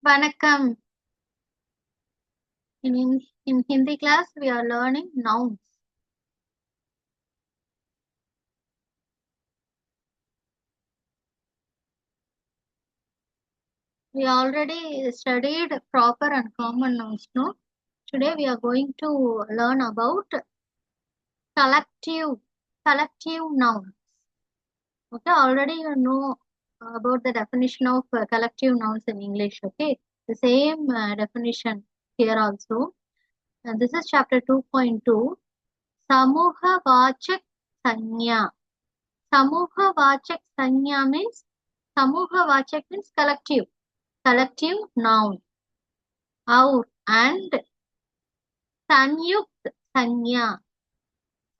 Vanakkam. In Hindi class, we are learning nouns. We already studied proper and common nouns, no? Today we are going to learn about collective nouns. Okay, already you know about the definition of collective nouns in English. Okay, the same definition here also. And this is chapter 2.2. Samuha Vachak Sanya. Samuha Vachak Sanya means Samuha Vachak means collective noun. Aur and Sanyukt Sanya.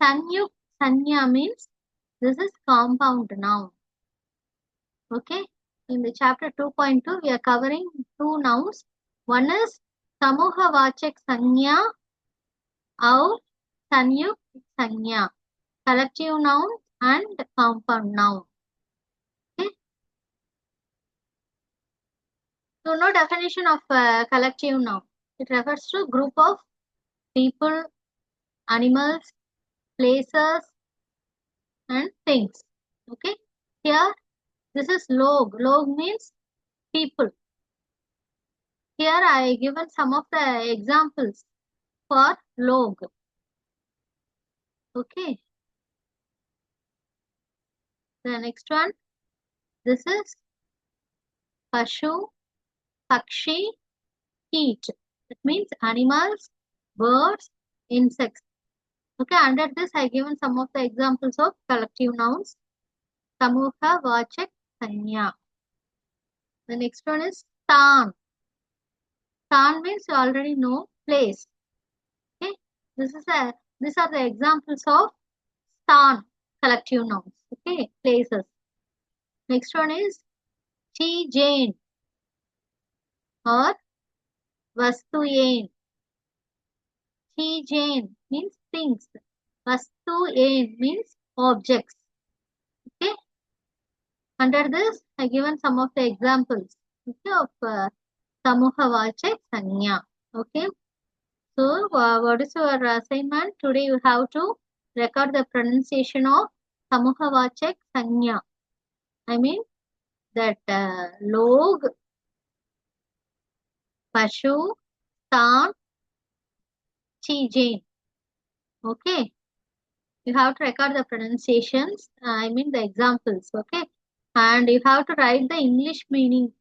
Sanyukt Sanya means this is compound noun. Okay. In the chapter 2.2, we are covering two nouns. One is Samuha Vachak Sanya or Sanyukt Sanya. Collective noun and compound noun. Okay. So, no definition of collective noun. It refers to group of people, animals, places, and things. Okay. Here, this is log. Log means people. Here, I given some of the examples for log. Okay. The next one. This is Pashu, Pakshi, Heat. It means animals, birds, insects. Okay, under this I given some of the examples of collective nouns. Samuha, Vachak, Sanya. The next one is Stan. Stan means you already know place. Okay, these are the examples of Stan collective nouns. Okay, places. Next one is Chi Jane or Vastuyen. Chi Jane means things. Vastuyen means objects. Okay. Under this, I given some of the examples of Samuha Vachak Sanya. Okay. So, what is your assignment? Today you have to record the pronunciation of Samuha Vachak Sanya. I mean that log, Pashu, Stan, Chi Jane. Okay. You have to record the pronunciations. I mean the examples. Okay. And you have to write the English meaning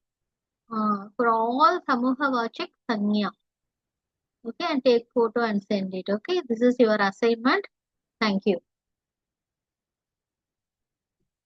for all Samuha Vachak Sanya. Okay, and take photo and send it. Okay, this is your assignment. Thank you.